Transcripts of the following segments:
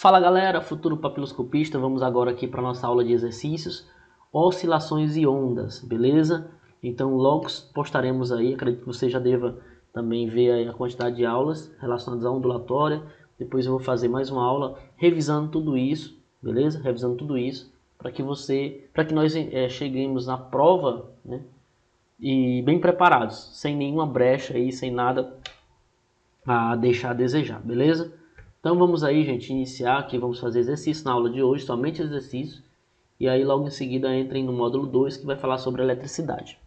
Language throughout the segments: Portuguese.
Fala galera, futuro papiloscopista, vamos agora aqui para nossa aula de exercícios, oscilações e ondas, beleza? Então logo postaremos aí, acredito que você já deva também ver aí a quantidade de aulas relacionadas à ondulatória. Depois eu vou fazer mais uma aula revisando tudo isso, beleza? Revisando tudo isso para que nós cheguemos na prova, né? E bem preparados, sem nenhuma brecha aí, sem nada a deixar a desejar, beleza? Então vamos aí, gente, iniciar aqui, vamos fazer exercício na aula de hoje, somente exercício. E aí logo em seguida entrem no módulo 2 que vai falar sobre eletricidade.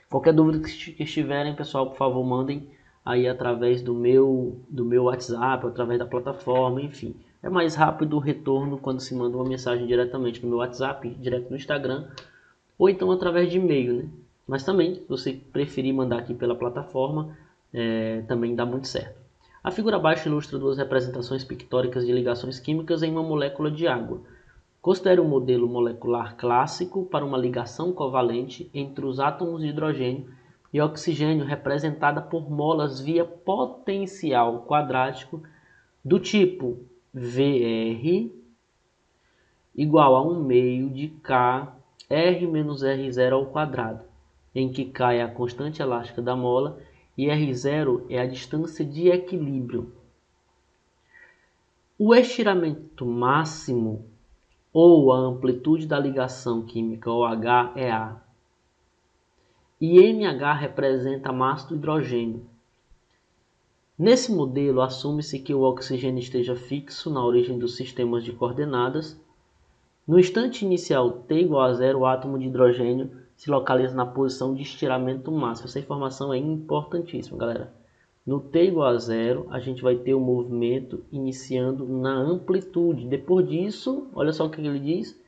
Qualquer dúvida que estiverem, pessoal, por favor, mandem aí através do meu WhatsApp, através da plataforma, enfim. É mais rápido o retorno quando se manda uma mensagem diretamente no meu WhatsApp, direto no Instagram, ou então através de e-mail, né? Mas também, se você preferir mandar aqui pela plataforma, também dá muito certo. A figura abaixo ilustra duas representações pictóricas de ligações químicas em uma molécula de água. Considere um modelo molecular clássico para uma ligação covalente entre os átomos de hidrogênio e oxigênio representada por molas via potencial quadrático do tipo VR igual a 1 meio de K R menos R0 ao quadrado, em que K é a constante elástica da mola e R0 é a distância de equilíbrio. O estiramento máximo ou a amplitude da ligação química, OH, é A. E MH representa a massa do hidrogênio. Nesse modelo, assume-se que o oxigênio esteja fixo na origem dos sistemas de coordenadas. No instante inicial T igual a zero, o átomo de hidrogênio se localiza na posição de estiramento máximo. Essa informação é importantíssima, galera. No T igual a zero, a gente vai ter o movimento iniciando na amplitude. Depois disso, olha só o que ele diz.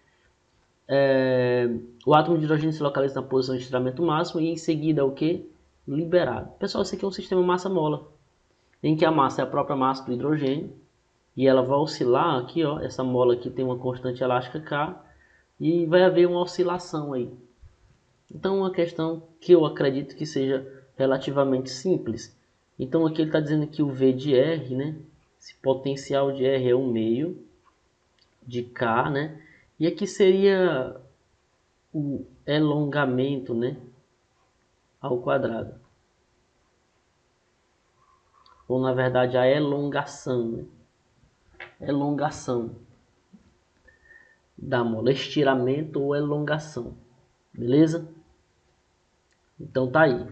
O átomo de hidrogênio se localiza na posição de estiramento máximo e em seguida é o que? Liberado. Pessoal, isso aqui é um sistema massa-mola, em que a massa é a própria massa do hidrogênio e ela vai oscilar aqui, ó, essa mola aqui tem uma constante elástica K e vai haver uma oscilação aí. Então, uma questão que eu acredito que seja relativamente simples. Então, aqui ele está dizendo que o V de R, né? Esse potencial de R é 1 meio de K, né? E aqui seria o elongamento, né? Ao quadrado. Ou, na verdade, a elongação, né? Elongação da mola. Estiramento ou elongação. Beleza? Então, tá aí.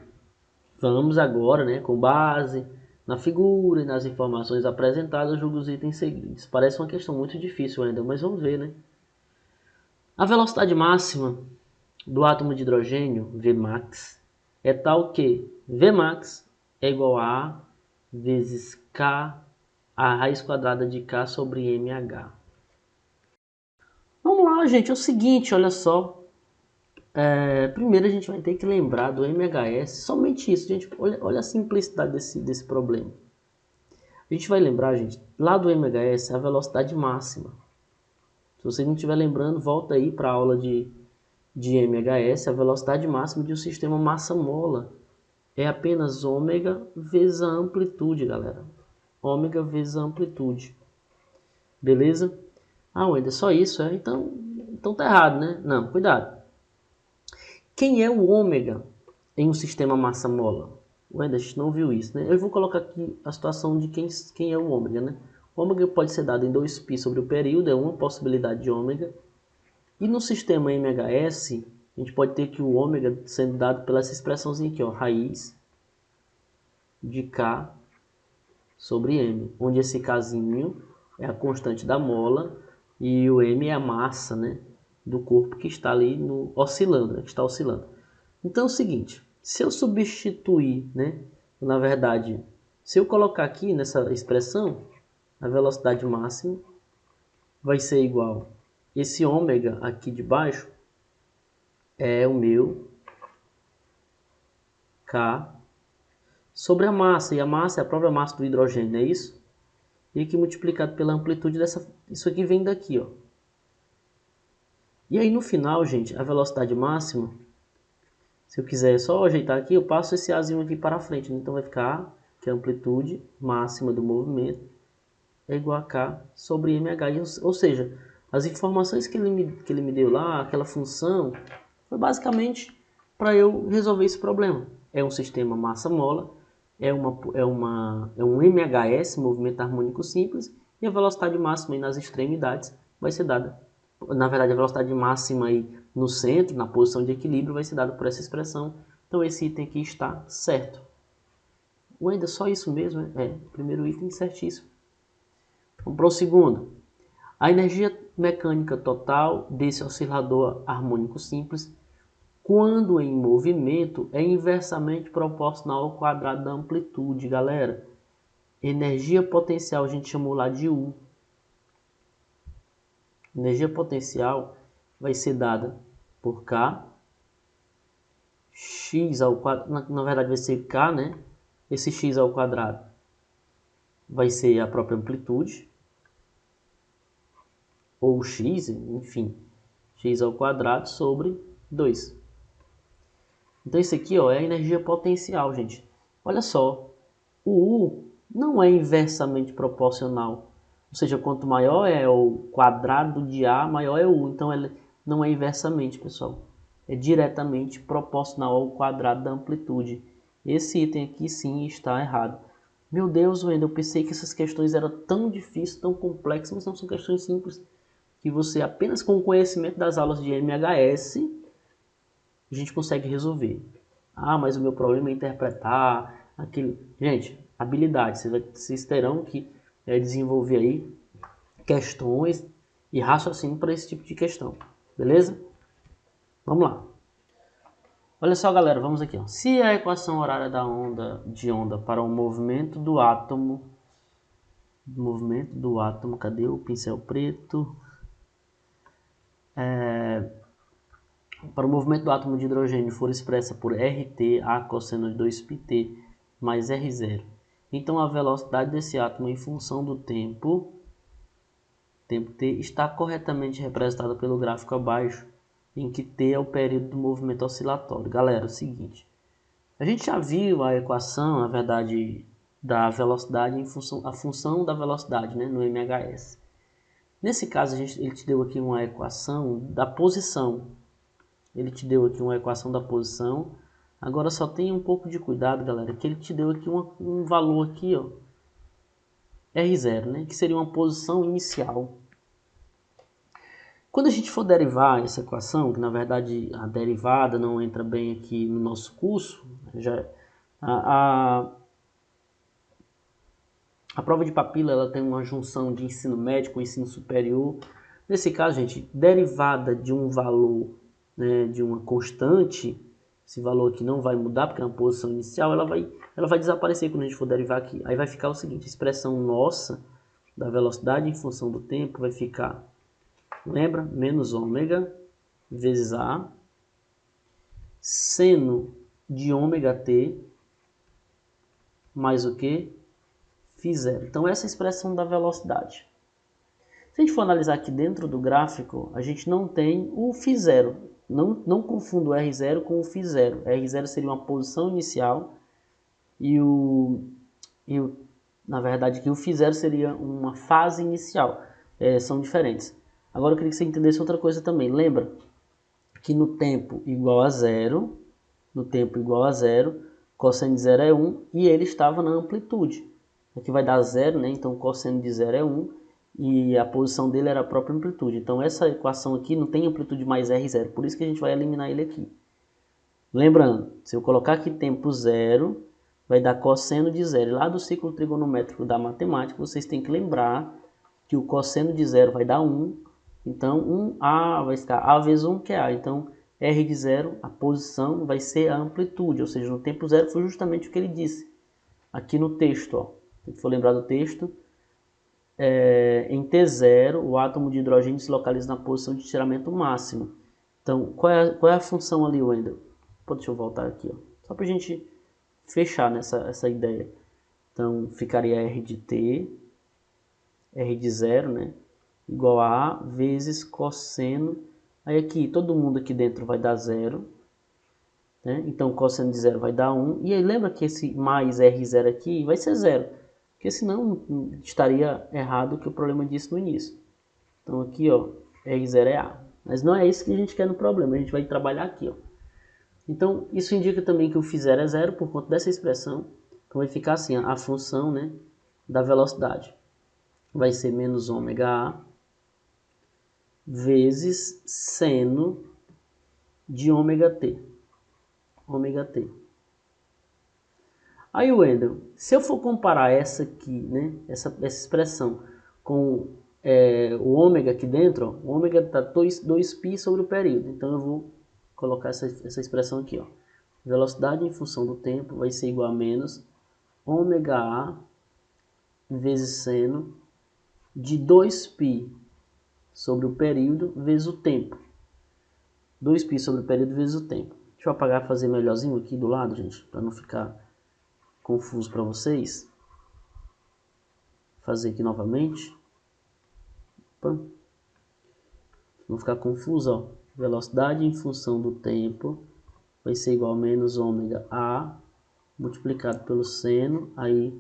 Vamos agora, né, com base na figura e nas informações apresentadas, julgue os itens seguintes. Parece uma questão muito difícil ainda, mas vamos ver, né? A velocidade máxima do átomo de hidrogênio, Vmax, é tal que Vmax é igual a A vezes K, a raiz quadrada de K sobre MH. Vamos lá, gente, é o seguinte, olha só. Primeiro a gente vai ter que lembrar do MHS, somente isso, gente. Olha a simplicidade desse problema. A gente vai lembrar, gente, lá do MHS a velocidade máxima. Se você não estiver lembrando, volta aí para a aula de MHS. A velocidade máxima de um sistema massa-mola é apenas ômega vezes a amplitude, galera. Ômega vezes a amplitude. Beleza? Ah, Wender, só isso? Então tá errado, né? Não, cuidado. Quem é o ômega em um sistema massa-mola? Wender, a gente não viu isso, né? Eu vou colocar aqui a situação de quem é o ômega, né? O ômega pode ser dado em 2π sobre o período, é uma possibilidade de ômega. E no sistema MHS, a gente pode ter que o ômega sendo dado pela essa expressãozinha aqui, ó, raiz de K sobre M, onde esse Kzinho é a constante da mola e o M é a massa, né, do corpo que está ali oscilando, né, que está oscilando. Então é o seguinte, se eu substituir, né, na verdade, se eu colocar aqui nessa expressão, a velocidade máxima vai ser igual, esse ômega aqui de baixo é o meu K sobre a massa, e a massa é a própria massa do hidrogênio, não é isso? E aqui multiplicado pela amplitude isso aqui vem daqui, ó. E aí no final, gente, a velocidade máxima, se eu quiser só ajeitar aqui, eu passo esse Azinho aqui para frente, então vai ficar A, que é a amplitude máxima do movimento, é igual a K sobre MH. Ou seja, as informações que ele me deu lá, aquela função, foi basicamente para eu resolver esse problema. É um sistema massa-mola, é um MHS, movimento harmônico simples, e a velocidade máxima aí nas extremidades vai ser dada. Na verdade, a velocidade máxima aí no centro, na posição de equilíbrio, vai ser dada por essa expressão. Então, esse item aqui está certo. Ainda só isso mesmo, né? Primeiro item certíssimo. Vamos para o segundo. A energia mecânica total desse oscilador harmônico simples, quando em movimento, é inversamente proporcional ao quadrado da amplitude, galera. Energia potencial a gente chamou lá de U. Energia potencial vai ser dada por K, x ao quadrado, na verdade vai ser K, né? Esse x ao quadrado vai ser a própria amplitude, ou x, enfim, x ao quadrado sobre 2. Então isso aqui, ó, é a energia potencial, gente. Olha só, o U não é inversamente proporcional. Ou seja, quanto maior é o quadrado de A, maior é o U. Então ele não é inversamente, pessoal. É diretamente proporcional ao quadrado da amplitude. Esse item aqui sim está errado. Meu Deus, Wendel, eu pensei que essas questões eram tão difíceis, tão complexas, mas não são questões simples. Que você apenas com o conhecimento das aulas de MHS, a gente consegue resolver. Ah, mas o meu problema é interpretar aquilo. Gente, habilidade. Vocês terão que desenvolver aí questões e raciocínio para esse tipo de questão. Beleza? Vamos lá. Olha só, galera, vamos aqui. Ó. Se a equação horária da onda de onda para o movimento do átomo, cadê o pincel preto? Para o movimento do átomo de hidrogênio for expressa por RT, A cosseno de 2πt mais R0. Então a velocidade desse átomo em função do tempo t, está corretamente representada pelo gráfico abaixo, em que t é o período do movimento oscilatório. Galera, é o seguinte, a gente já viu a equação, na verdade, da velocidade em função, a função da velocidade, né, no MHS. Nesse caso, ele te deu aqui uma equação da posição. Ele te deu aqui uma equação da posição. Agora só tenha um pouco de cuidado, galera, que ele te deu aqui um valor aqui, ó, R0, né, que seria uma posição inicial. Quando a gente for derivar essa equação, que na verdade a derivada não entra bem aqui no nosso curso, já a prova de Papilla ela tem uma junção de ensino médio com ensino superior. Nesse caso, gente, derivada de um valor, né, de uma constante, esse valor aqui não vai mudar porque é uma posição inicial, ela vai desaparecer quando a gente for derivar aqui. Aí vai ficar o seguinte, a expressão nossa da velocidade em função do tempo vai ficar, lembra? Menos ômega vezes A, seno de ômega t, mais o que? Φ0. Então essa é a expressão da velocidade. Se a gente for analisar aqui dentro do gráfico, a gente não tem o Φ0. Não confunda o R0 com o Φ0. R0 seria uma posição inicial e na verdade aqui o Φ0 seria uma fase inicial. São diferentes. Agora eu queria que você entendesse outra coisa também. Lembra que no tempo igual a zero, cosseno de zero é 1 e ele estava na amplitude. Aqui vai dar zero, né? Então cosseno de zero é 1 e a posição dele era a própria amplitude. Então essa equação aqui não tem amplitude mais R0, por isso que a gente vai eliminar ele aqui. Lembrando, se eu colocar aqui tempo zero, vai dar cosseno de zero. E lá do ciclo trigonométrico da matemática, vocês têm que lembrar que o cosseno de zero vai dar 1. Então, 1A vai ficar A vezes 1, que é A. Então, R de zero, a posição vai ser a amplitude. Ou seja, no tempo zero foi justamente o que ele disse. Aqui no texto, ó. Se for lembrar do texto, em T0, o átomo de hidrogênio se localiza na posição de estiramento máximo. Então, qual é a função ali, Wendel? Deixa eu voltar aqui, ó. Só para a gente fechar essa ideia. Então, ficaria R de T, R de 0, né? Igual a A vezes cosseno. Aí aqui, todo mundo aqui dentro vai dar 0. Né? Então, cosseno de 0 vai dar 1. E aí, lembra que esse mais R0 aqui vai ser 0. porque senão estaria errado o que o problema disse no início. Então aqui, ó, R0 é A. Mas não é isso que a gente quer no problema, a gente vai trabalhar aqui, ó. Então isso indica também que o φ0 é zero por conta dessa expressão. Então vai ficar assim, a função, né, da velocidade vai ser menos ômega A vezes seno de ômega t. Ômega t. Aí, Wendel, se eu for comparar essa aqui, né, essa expressão com o ômega aqui dentro, ó, o ômega está 2π sobre o período. Então eu vou colocar essa expressão aqui, ó. Velocidade em função do tempo vai ser igual a menos ômega A vezes seno de 2π sobre o período vezes o tempo. 2π sobre o período vezes o tempo. Deixa eu apagar e fazer melhorzinho aqui do lado, gente, para não ficar confuso para vocês. Vou fazer aqui novamente. Opa. Não ficar confuso, ó. Velocidade em função do tempo vai ser igual a menos ômega A multiplicado pelo seno, aí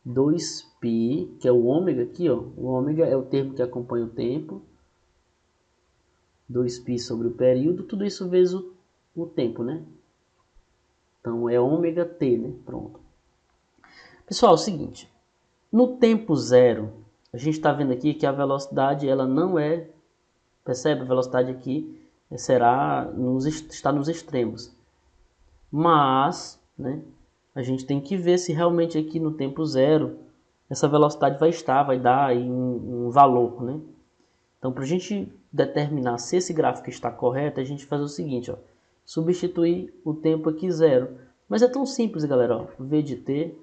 2π, que é o ômega aqui, ó. O ômega é o termo que acompanha o tempo. 2π sobre o período, tudo isso vezes o tempo, né? Então é ômega t, né? Pronto. Pessoal, é o seguinte. No tempo zero, a gente está vendo aqui que a velocidade ela não é... Percebe? A velocidade aqui está nos extremos. Mas, né, a gente tem que ver se realmente aqui no tempo zero essa velocidade vai dar aí um valor, né? Então, para a gente determinar se esse gráfico está correto, a gente faz o seguinte, ó, substituir o tempo aqui zero. Mas é tão simples, galera, ó, V de t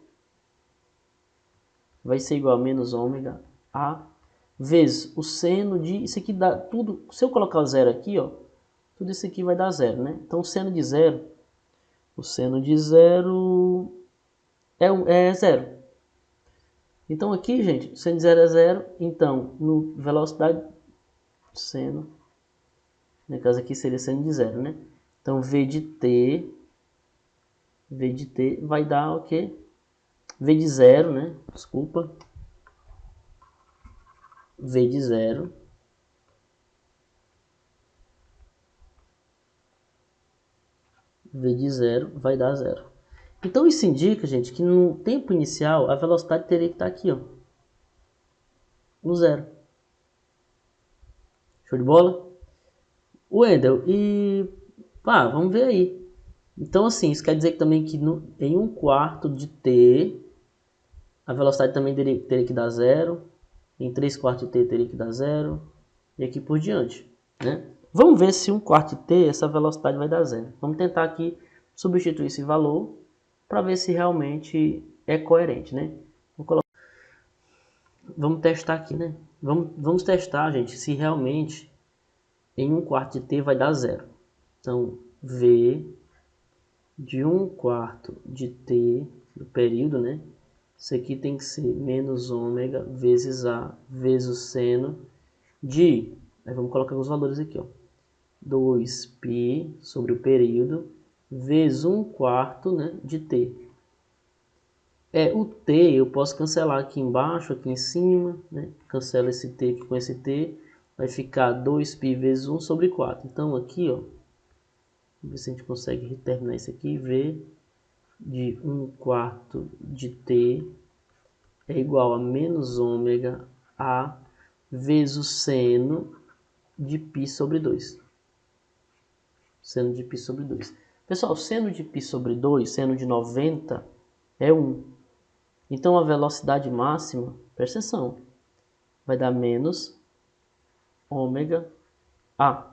vai ser igual a menos ômega A vezes o seno de... Isso aqui dá tudo... Se eu colocar o zero aqui, ó, tudo isso aqui vai dar zero, né? Então, o seno de zero é zero. Então, aqui, gente, o seno de zero é zero. Então, no velocidade... Seno... No caso aqui seria seno de zero, né? Então, V de t vai dar o quê? V de zero, né? Desculpa. V de zero vai dar zero. Então isso indica, gente, que no tempo inicial a velocidade teria que estar aqui, ó, no zero. Show de bola? Wendel, vamos ver aí. Então assim, isso quer dizer que também que em 1/4 de t a velocidade também teria que dar zero. Em 3/4 de t teria que dar zero. E aqui por diante, né? Vamos ver se 1/4 de t essa velocidade vai dar zero. Vamos tentar aqui substituir esse valor para ver se realmente é coerente, né? Vamos testar aqui, né? Vamos testar, gente, se realmente em 1/4 de t vai dar zero. Então, V de 1/4 de t do período, né? Isso aqui tem que ser menos ômega vezes A vezes o seno de... Aí vamos colocar os valores aqui, ó. 2π sobre o período vezes 1/4, né, de t. O t eu posso cancelar aqui embaixo, aqui em cima, né? Cancela esse t aqui com esse t, vai ficar 2π vezes 1 sobre 4. Então aqui, ó, vamos ver se a gente consegue terminar isso aqui, v de 1/4 de t é igual a menos ômega A vezes o seno de π sobre 2. Seno de π sobre 2. Pessoal, seno de π sobre 2, seno de 90 é 1. Então a velocidade máxima, presta atenção, vai dar menos ômega A.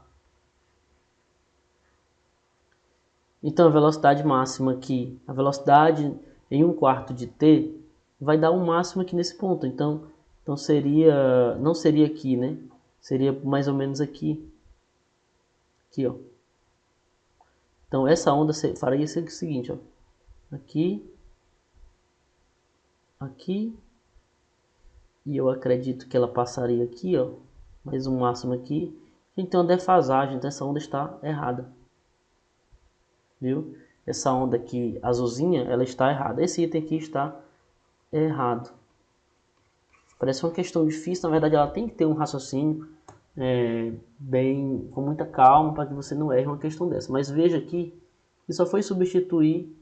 Então a velocidade máxima aqui, a velocidade em 1/4 de t, vai dar um máximo aqui nesse ponto. Então seria, não seria aqui, né? Seria mais ou menos aqui. Aqui, ó. Então essa onda faria o seguinte, ó. Aqui. Aqui. E eu acredito que ela passaria aqui, ó. Mais um máximo aqui. A gente tem uma defasagem, então essa onda está errada. Viu? Essa onda aqui azulzinha, ela está errada. Esse item aqui está errado. Parece uma questão difícil, na verdade ela tem que ter um raciocínio bem com muita calma para que você não erre uma questão dessa. Mas veja aqui que só foi substituir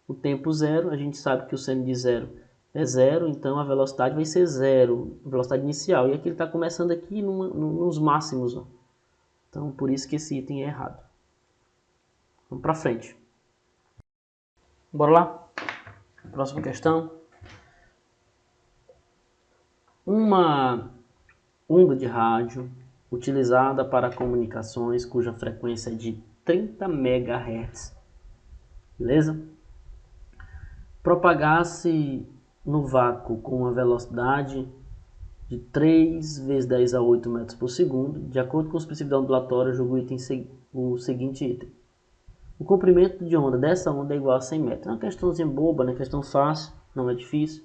o tempo zero, a gente sabe que o seno de zero é zero, então a velocidade vai ser zero, a velocidade inicial. E aqui ele está começando aqui nos máximos, ó. Então por isso que esse item é errado. Vamos para frente. Bora lá? Próxima questão. Uma onda de rádio utilizada para comunicações cuja frequência é de 30 MHz, beleza? Propagar-se no vácuo com uma velocidade de 3 vezes 10 a 8 metros por segundo, de acordo com os princípios da ondulatória, julgo o seguinte item. O comprimento de onda dessa onda é igual a 100 metros. É uma questãozinha boba, né? Questão fácil, não é difícil.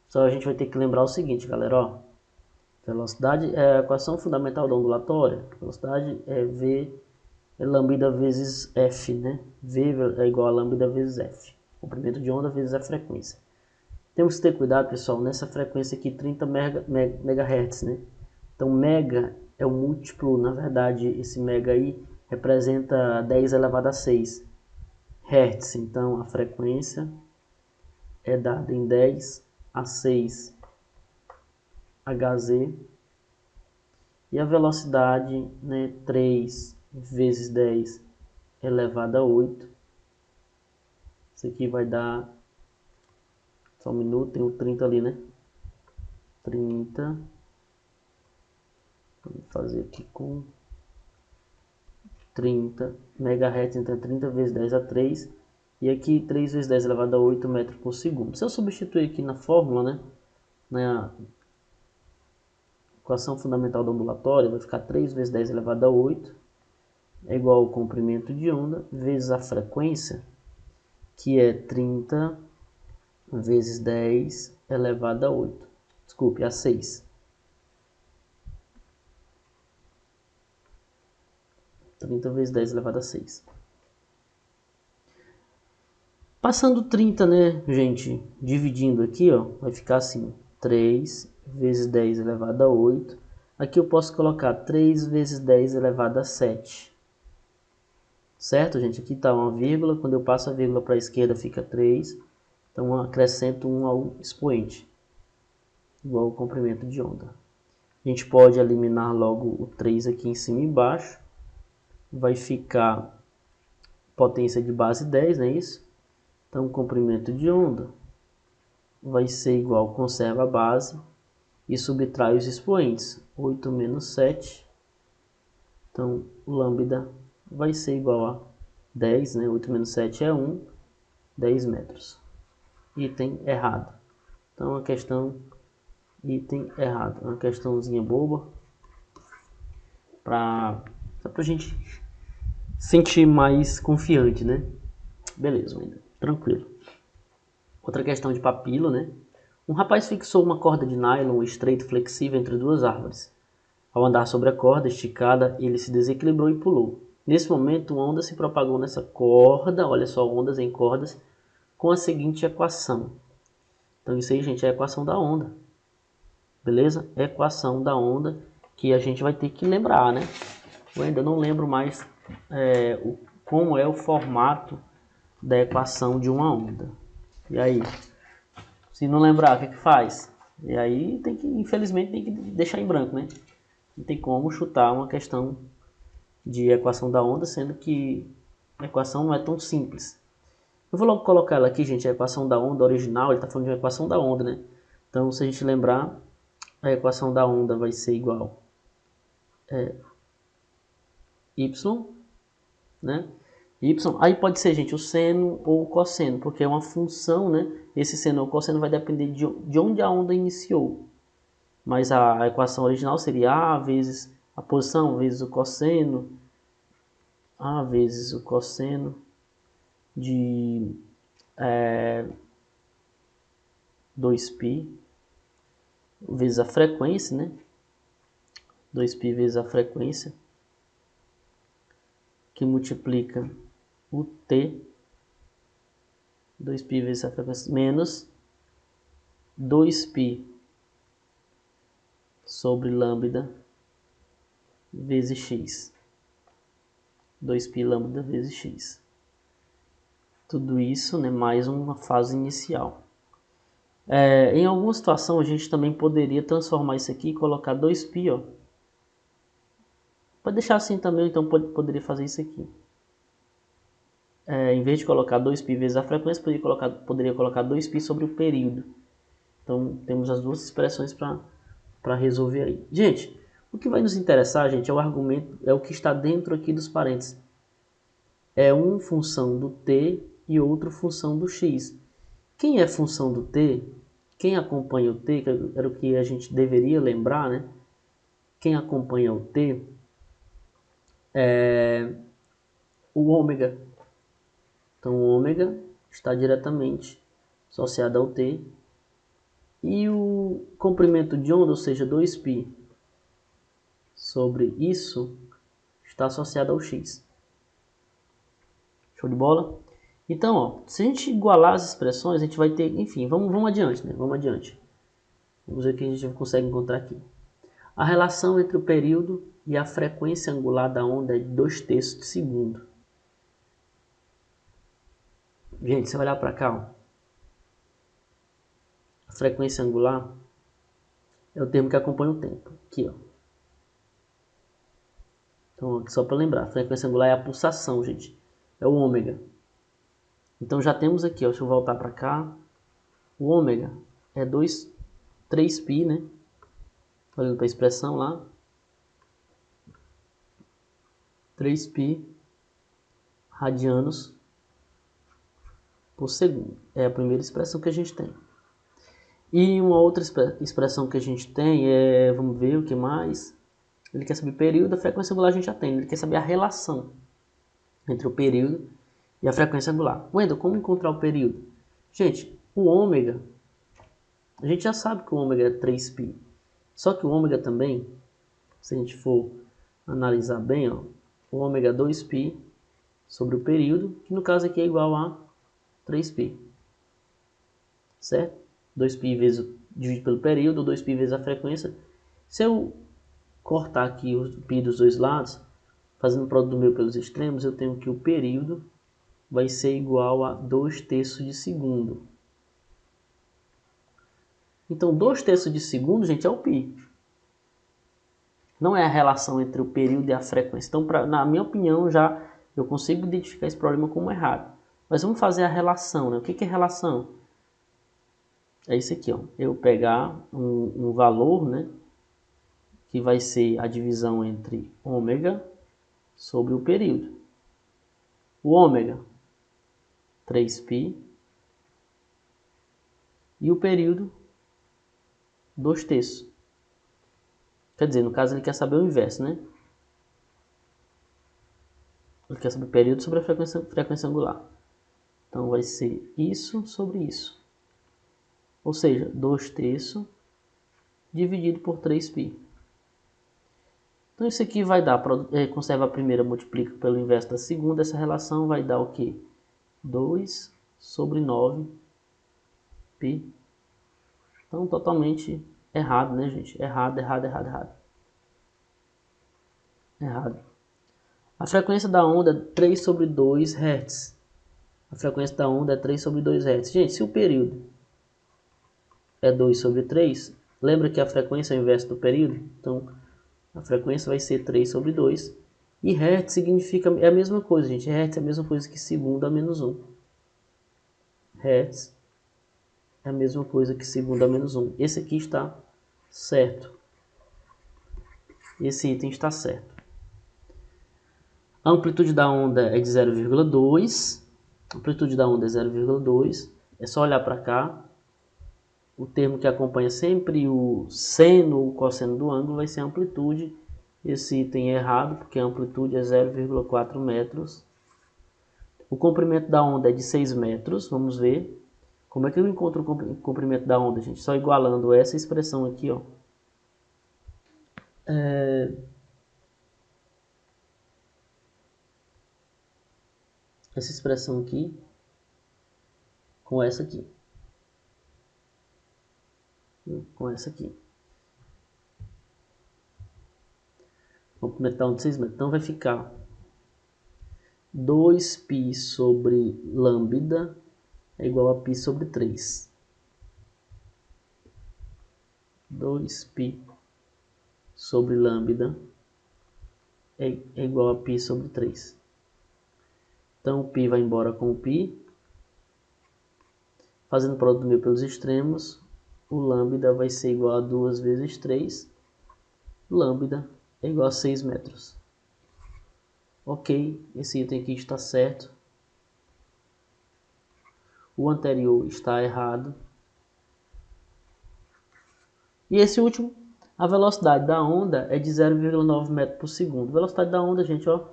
Só a gente vai ter que lembrar o seguinte, galera, ó. Velocidade é a equação fundamental da ondulatória. Velocidade é V é lambda vezes F, né? V é igual a lambda vezes F. Comprimento de onda vezes a frequência. Temos que ter cuidado, pessoal, nessa frequência aqui, 30 MHz, né? Então, mega é o múltiplo, na verdade, esse mega aí representa 10 elevado a 6 Hz. Então, a frequência é dada em 10 a 6 Hz. E a velocidade, né, 3 vezes 10 elevado a 8. Isso aqui vai dar... Só um minuto, tem o 30 ali, né? 30. Vamos fazer aqui com 30 MHz, então 30 vezes 10 a 3. E aqui 3 vezes 10 elevado a 8 metros por segundo. Se eu substituir aqui na fórmula, né? Na equação fundamental da ondulatória, vai ficar 3 vezes 10 elevado a 8 é igual ao comprimento de onda vezes a frequência, que é 30 vezes 10 elevado a 8. Desculpe, a 6. 30 vezes 10 elevado a 6. Passando 30, né, gente, dividindo aqui, ó, vai ficar assim, 3 vezes 10 elevado a 8. Aqui eu posso colocar 3 vezes 10 elevado a 7. Certo, gente? Aqui está uma vírgula, quando eu passo a vírgula para a esquerda fica 3. Então acrescento 1 ao expoente, igual ao comprimento de onda. A gente pode eliminar logo o 3 aqui em cima e embaixo. Vai ficar potência de base 10, não é isso? Então o comprimento de onda vai ser igual, conserva a base e subtrai os expoentes. 8 menos 7. Então o lambda vai ser igual a 10, né? 8 menos 7 é 1, 10 metros. Item errado. Então a questão item errado. Uma questãozinha boba. Só pra gente sentir mais confiante, né? Beleza, ainda. Tranquilo. Outra questão de papilo, né? Um rapaz fixou uma corda de nylon estreito flexível entre duas árvores. Ao andar sobre a corda esticada, ele se desequilibrou e pulou. Nesse momento, uma onda se propagou nessa corda, olha só, ondas em cordas, com a seguinte equação. Então isso aí, gente, é a equação da onda. Beleza? Equação da onda que a gente vai ter que lembrar, né? Eu ainda não lembro mais como é o formato da equação de uma onda. E aí? Se não lembrar, o que faz? E aí, infelizmente, tem que deixar em branco, né? Não tem como chutar uma questão de equação da onda, sendo que a equação não é tão simples. Eu vou logo colocar ela aqui, gente, a equação da onda original, ele está falando de uma equação da onda, né? Então, se a gente lembrar, a equação da onda vai ser igual y, né? Y, aí pode ser, gente, o seno ou o cosseno, porque é uma função, né? Esse seno ou cosseno vai depender de onde a onda iniciou. Mas a equação original seria A vezes a posição vezes o cosseno, A vezes o cosseno de 2π vezes a frequência, né? 2π vezes a frequência, que multiplica o t, 2π vezes a frequência, menos 2π sobre lambda vezes x. 2π lambda vezes x. Tudo isso, né, mais uma fase inicial. Em alguma situação, a gente também poderia transformar isso aqui e colocar 2π, ó. Pode deixar assim também, então poderia fazer isso aqui. Em vez de colocar 2π vezes a frequência, poderia colocar 2π sobre o período. Então, temos as duas expressões para resolver aí. Gente, o que vai nos interessar, gente, é o argumento, é o que está dentro aqui dos parênteses. É um função do t e outro função do x. Quem é função do t, quem acompanha o t, que era o que a gente deveria lembrar, né? Quem acompanha o t é o ômega. Então, o ômega está diretamente associado ao t. E o comprimento de onda, ou seja, 2π sobre isso, está associado ao x. Show de bola? Então, ó, se a gente igualar as expressões, a gente vai ter, enfim, vamos adiante, né? Vamos adiante. Vamos ver o que a gente consegue encontrar aqui. A relação entre o período e a frequência angular da onda é de 2/3 de segundo. Gente, se você olhar para cá, ó, a frequência angular é o termo que acompanha o tempo. Aqui, ó. Então, só para lembrar, a frequência angular é a pulsação, gente. É o ômega. Então, já temos aqui, ó, deixa eu voltar para cá. O ômega é 3π, né? Olhando para a expressão lá. 3π radianos por segundo. É a primeira expressão que a gente tem. E uma outra expressão que a gente tem é, vamos ver o que mais. Ele quer saber período, a frequência angular a gente já tem. Ele quer saber a relação entre o período e a frequência angular. Wendel, como encontrar o período? Gente, o ômega, a gente já sabe que o ômega é 3π. Só que o ômega também, se a gente for analisar bem, ó, o ômega é 2π sobre o período, que no caso aqui é igual a 3π. Certo? 2π vezes dividido pelo período, 2π vezes a frequência. Se eu cortar aqui o π dos dois lados, fazendo o produto do meio pelos extremos, eu tenho que o período vai ser igual a 2/3 de segundo. Então, 2/3 de segundo, gente, é o π. Não é a relação entre o período e a frequência. Então, na minha opinião, já eu consigo identificar esse problema como errado. Mas vamos fazer a relação, né? O que é relação? É isso aqui, ó. Eu pegar um valor, né? Que vai ser a divisão entre ômega sobre o período. O ômega, 3π. E o período, 2/3. Quer dizer, no caso ele quer saber o inverso, né? Ele quer saber o período sobre a frequência angular. Então vai ser isso sobre isso. Ou seja, 2/3 dividido por 3π. Então isso aqui vai dar, conserva a primeira, multiplica pelo inverso da segunda, essa relação vai dar o quê? 2 sobre 9π. Então totalmente errado, né, gente? Errado. A frequência da onda é 3 sobre 2 Hz. A frequência da onda é 3 sobre 2 Hz. Gente, se o período é 2 sobre 3, lembra que a frequência é o inverso do período? Então, a frequência vai ser 3 sobre 2. E Hz significa, é a mesma coisa, gente. Hz é a mesma coisa que segundo a menos 1. Hz é a mesma coisa que segundo a menos 1. Esse aqui está certo. Esse item está certo. A amplitude da onda é de 0,2. A amplitude da onda é 0,2. É só olhar para cá. O termo que acompanha sempre o seno ou cosseno do ângulo vai ser a amplitude. Esse item é errado, porque a amplitude é 0,4 metros. O comprimento da onda é de 6 metros. Vamos ver. Como é que eu encontro o comprimento da onda, gente? Só igualando essa expressão aqui, ó. Essa expressão aqui com essa aqui. Com essa aqui. Vamos aumentar um de 6 metros. Então vai ficar 2π sobre lambda é igual a π sobre 3. 2π sobre lambda é igual a π sobre 3. Então o π vai embora com o π. Fazendo o produto do meio pelos extremos, o lambda vai ser igual a 2 vezes 3. Lambda é igual a 6 metros. Ok, esse item aqui está certo. O anterior está errado. E esse último, a velocidade da onda é de 0,9 metros por segundo. A velocidade da onda, gente, ó,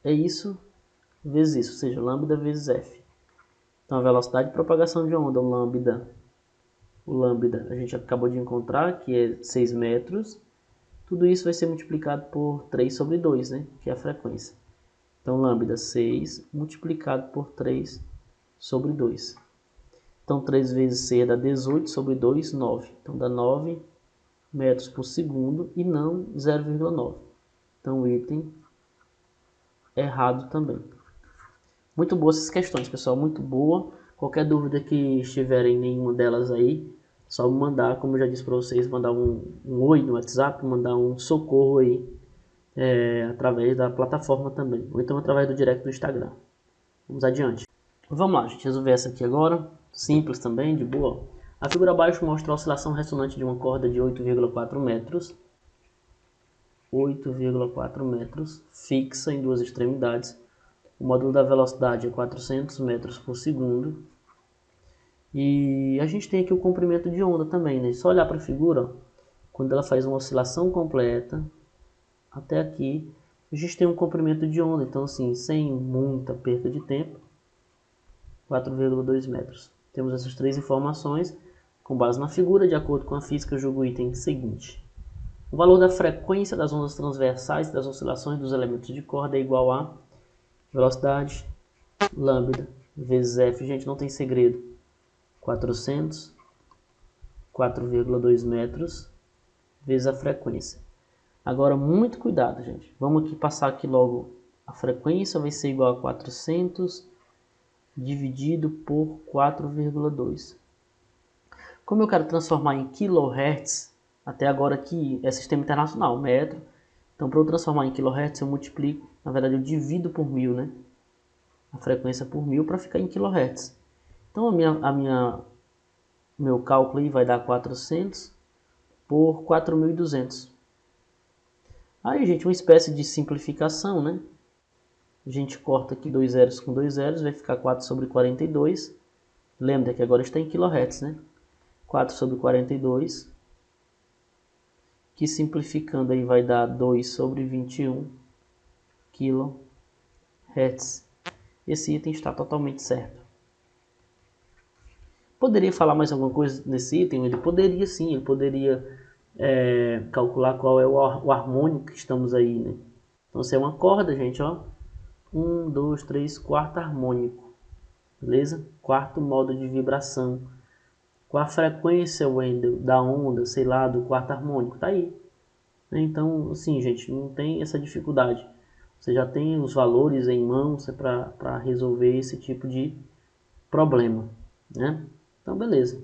é isso vezes isso, ou seja, lambda vezes f. Então a velocidade de propagação de onda, o lambda a gente acabou de encontrar, que é 6 metros. Tudo isso vai ser multiplicado por 3 sobre 2, né? Que é a frequência. Então, lambda 6 multiplicado por 3 sobre 2. Então, 3 vezes 6 dá 18 sobre 2, 9. Então, dá 9 metros por segundo e não 0,9. Então, o item errado também. Muito boas essas questões, pessoal. Muito boa. Qualquer dúvida que estiverem em nenhuma delas aí, só me mandar, como eu já disse para vocês, mandar um oi no WhatsApp, mandar um socorro aí, através da plataforma também, ou então através do direct do Instagram. Vamos adiante. Vamos lá, gente, resolver essa aqui agora, simples também, de boa. A figura abaixo mostra a oscilação ressonante de uma corda de 8,4 metros, 8,4 metros, fixa em duas extremidades. O módulo da velocidade é 400 metros por segundo. E a gente tem aqui o comprimento de onda também, né? Só olhar para a figura, ó, quando ela faz uma oscilação completa, até aqui, a gente tem um comprimento de onda. Então, assim, sem muita perda de tempo, 4,2 metros. Temos essas três informações com base na figura. De acordo com a física, eu julgo o item seguinte. O valor da frequência das ondas transversais das oscilações dos elementos de corda é igual a velocidade, lambda, vezes f. Gente, não tem segredo. 400, 4,2 metros, vezes a frequência. Agora, muito cuidado, gente. Vamos aqui passar aqui logo. A frequência vai ser igual a 400 dividido por 4,2. Como eu quero transformar em kHz, até agora aqui é sistema internacional, metro. Então, para eu transformar em kHz, eu multiplico. Na verdade, eu divido por 1000, né? A frequência por 1000 para ficar em kHz. Então, meu cálculo aí vai dar 400 por 4.200. Aí, gente, uma espécie de simplificação, né? A gente corta aqui 2 zeros com 2 zeros, vai ficar 4 sobre 42. Lembra que agora está em kHz, né? 4 sobre 42, que simplificando aí vai dar 2 sobre 21 kHz. Esse item está totalmente certo. Poderia falar mais alguma coisa nesse item? Ele poderia sim, ele poderia calcular qual é o harmônico que estamos aí, né? Então, se é uma corda, gente, ó, 1, 2, 3, quarto harmônico, beleza? Quarto modo de vibração. Qual a frequência, Wendel, da onda, sei lá, do quarto harmônico? Tá aí. Então, assim, gente, não tem essa dificuldade. Você já tem os valores em mãos para resolver esse tipo de problema, né? Então, beleza.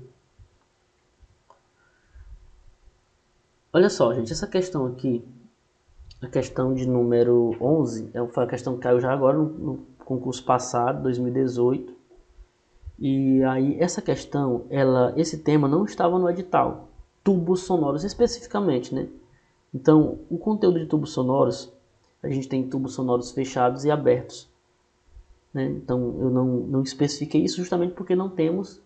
Olha só, gente, essa questão aqui, a questão de número 11, foi a questão que caiu já agora no concurso passado, 2018. E aí, essa questão, esse tema não estava no edital. Tubos sonoros, especificamente, né? Então, o conteúdo de tubos sonoros, a gente tem tubos sonoros fechados e abertos, né? Então, eu não especifiquei isso justamente porque não temos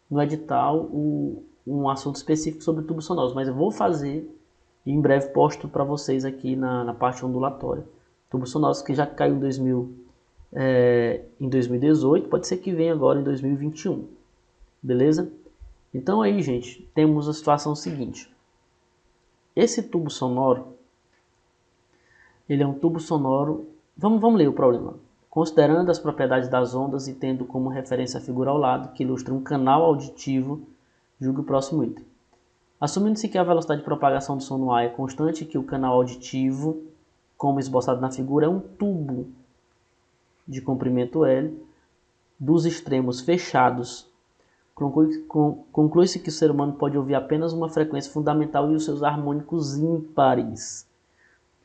no edital um assunto específico sobre tubos sonoros, mas eu vou fazer e em breve posto para vocês aqui na parte ondulatória. Tubos sonoros que já caiu em 2018, pode ser que venha agora em 2021, beleza? Então aí, gente, temos a situação seguinte. Esse tubo sonoro, ele é um tubo sonoro, vamos ler o problema. Considerando as propriedades das ondas e tendo como referência a figura ao lado, que ilustra um canal auditivo, julgue o próximo item. Assumindo-se que a velocidade de propagação do som no ar é constante e que o canal auditivo, como esboçado na figura, é um tubo de comprimento L, dos extremos fechados. Conclui-se que o ser humano pode ouvir apenas uma frequência fundamental e os seus harmônicos ímpares.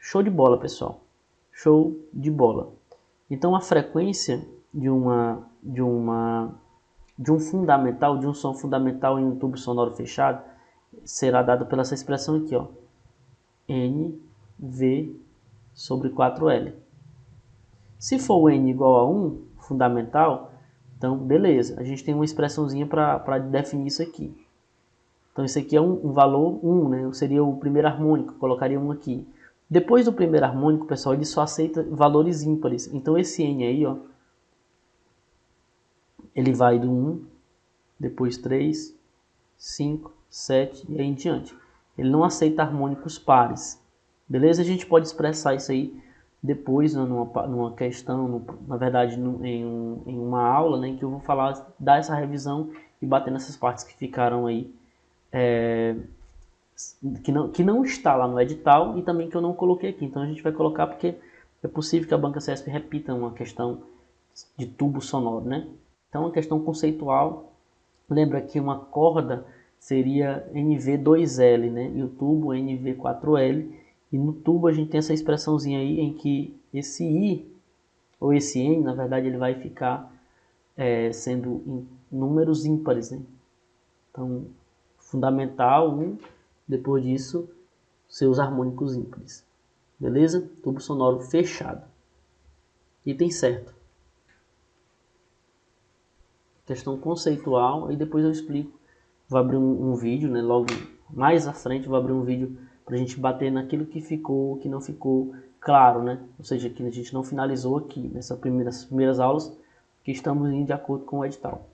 Show de bola, pessoal. Show de bola. Então a frequência de um fundamental, de um som fundamental em um tubo sonoro fechado, será dada pela essa expressão aqui, ó. NV sobre 4L. Se for o N igual a 1, fundamental, então beleza, a gente tem uma expressãozinha para definir isso aqui. Então isso aqui é um valor 1, né? Seria o primeiro harmônico, colocaria 1 aqui. Depois do primeiro harmônico, pessoal, ele só aceita valores ímpares. Então esse N aí, ó, ele vai do 1, depois 3, 5, 7 e aí em diante. Ele não aceita harmônicos pares. Beleza? A gente pode expressar isso aí depois numa questão, na verdade em uma aula, né, em que eu vou falar, dar essa revisão e bater nessas partes que ficaram aí, que não está lá no edital e também que eu não coloquei aqui. Então a gente vai colocar porque é possível que a banca CESP repita uma questão de tubo sonoro, né? Então, uma questão conceitual, lembra que uma corda seria NV2L, né? E o tubo NV4L. E no tubo a gente tem essa expressãozinha aí em que esse I, ou esse N, na verdade, ele vai ficar sendo em números ímpares, né? Então, fundamental 1, depois disso, seus harmônicos ímpares. Beleza? Tubo sonoro fechado. Item certo. Questão conceitual, e depois eu explico. Vou abrir um vídeo, né? Logo mais à frente vou abrir um vídeo para a gente bater naquilo que ficou, que não ficou claro, né? Ou seja, que a gente não finalizou aqui nessas primeiras aulas, que estamos indo de acordo com o edital.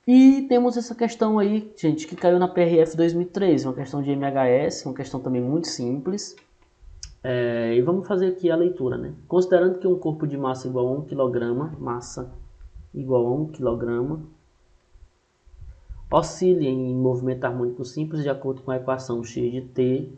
E temos essa questão aí, gente, que caiu na PRF 2013, uma questão de MHS, uma questão também muito simples. E vamos fazer aqui a leitura, né? Considerando que um corpo de massa igual a 1 kg, massa igual a 1 kg, oscile em movimento harmônico simples de acordo com a equação x de t,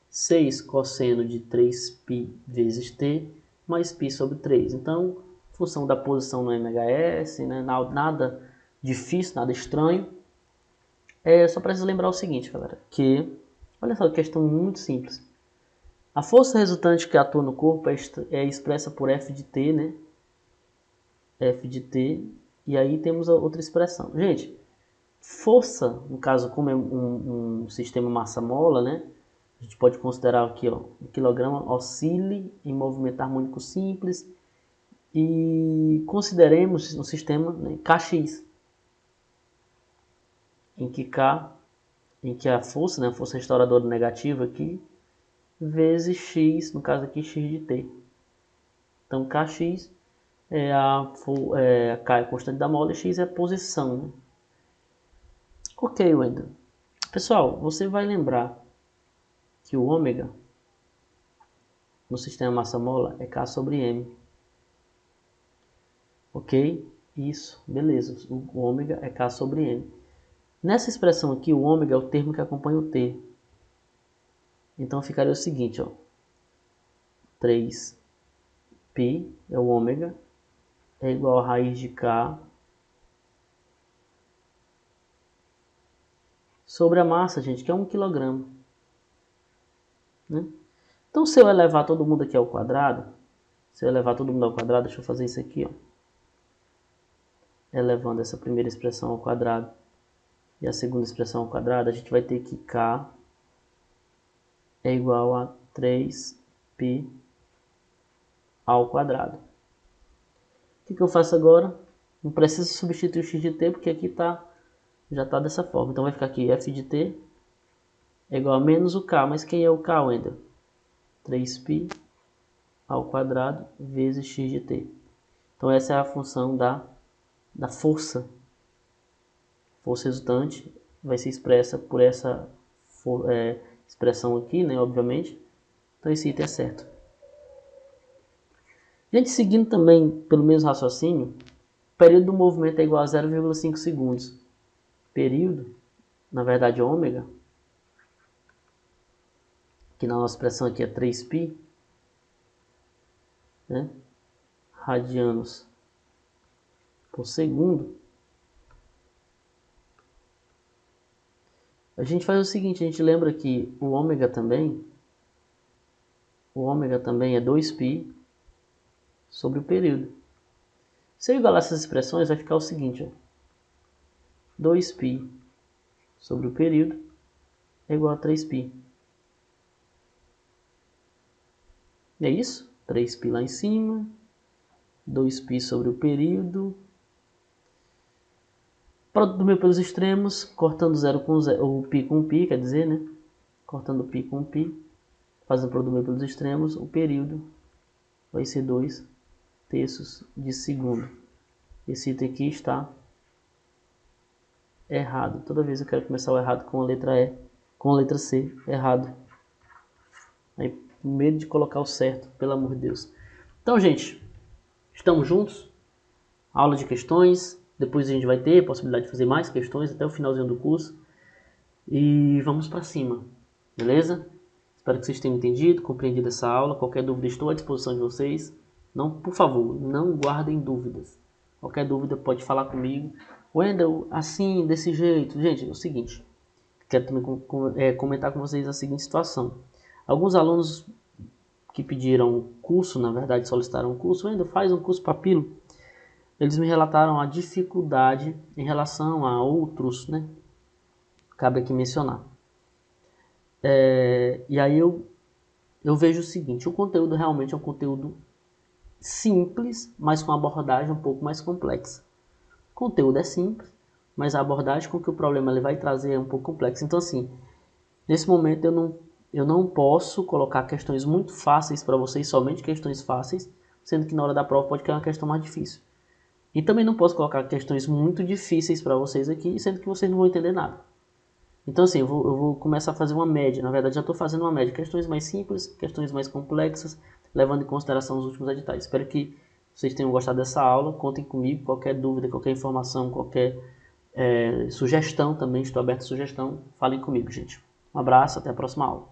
6 cosseno de 3π vezes t, mais π sobre 3. Então, função da posição no MHS, né? Nada difícil, nada estranho. Só preciso lembrar o seguinte, galera, que, olha só, questão muito simples. A força resultante que atua no corpo é expressa por F de t, né? F de t, e aí temos a outra expressão. Gente, força, no caso, como é um sistema massa-mola, né? A gente pode considerar aqui, ó, um quilograma oscile em movimento harmônico simples e consideremos no sistema, né, Kx, em que a força, né, a força restauradora negativa aqui, vezes x, no caso aqui, x de t. Então, Kx K é a constante da mola e x é a posição, né? Ok, Wendel. Pessoal, você vai lembrar que o ômega no sistema massa-mola é K sobre M. Ok? Isso, beleza. O ômega é K sobre M. Nessa expressão aqui, o ômega é o termo que acompanha o T. Então ficaria o seguinte, ó. 3π é o ômega, é igual a raiz de K sobre a massa, gente, que é 1 kg. Né? Então, se eu elevar todo mundo aqui ao quadrado, deixa eu fazer isso aqui, ó. Elevando essa primeira expressão ao quadrado e a segunda expressão ao quadrado, a gente vai ter que K é igual a 3π ao quadrado. O que eu faço agora? Não preciso substituir o x de t, porque aqui já está dessa forma. Então vai ficar aqui f de t é igual a menos o k. Mas quem é o k, Wendel? 3π ao quadrado vezes x de t. Então essa é a função da força. Força resultante vai ser expressa por essa expressão aqui, né, obviamente. Então esse item é certo. Gente, seguindo também pelo mesmo raciocínio, o período do movimento é igual a 0,5 segundos. Período na verdade ômega, que na nossa expressão aqui é 3π, né, radianos por segundo, a gente faz o seguinte, a gente lembra que o ômega também é 2π sobre o período. Se eu igualar essas expressões, vai ficar o seguinte, ó, 2π sobre o período é igual a 3π. É isso? 3π lá em cima, 2π sobre o período. Produto do meio pelos extremos, cortando 0 com 0, o π com π, quer dizer, né? Cortando π com π, fazendo produto do meio pelos extremos, o período vai ser 2/3 de segundo. Esse item aqui está errado. Toda vez eu quero começar o errado com a letra E, com a letra C, errado. Aí, medo de colocar o certo, pelo amor de Deus. Então, gente, estamos juntos. Aula de questões. Depois a gente vai ter a possibilidade de fazer mais questões até o finalzinho do curso. E vamos para cima, beleza? Espero que vocês tenham entendido, compreendido essa aula. Qualquer dúvida, estou à disposição de vocês. Não, por favor, não guardem dúvidas. Qualquer dúvida pode falar comigo. Wendel, assim, desse jeito. Gente, é o seguinte. Quero também comentar com vocês a seguinte situação. Alguns alunos que pediram curso, na verdade solicitaram um curso, Wendel, faz um curso Papilo. Eles me relataram a dificuldade em relação a outros, né? Cabe aqui mencionar. E aí eu vejo o seguinte, o conteúdo realmente é um conteúdo simples, mas com abordagem um pouco mais complexa. O conteúdo é simples, mas a abordagem com que o problema ele vai trazer é um pouco complexa. Então, assim, nesse momento eu não posso colocar questões muito fáceis para vocês, somente questões fáceis, sendo que na hora da prova pode cair uma questão mais difícil. E também não posso colocar questões muito difíceis para vocês aqui, sendo que vocês não vão entender nada. Então, assim, eu vou começar a fazer uma média. Na verdade, já estou fazendo uma média. Questões mais simples, questões mais complexas, levando em consideração os últimos editais. Espero que vocês tenham gostado dessa aula. Contem comigo. Qualquer dúvida, qualquer informação, qualquer sugestão também. Estou aberto a sugestão. Falem comigo, gente. Um abraço. Até a próxima aula.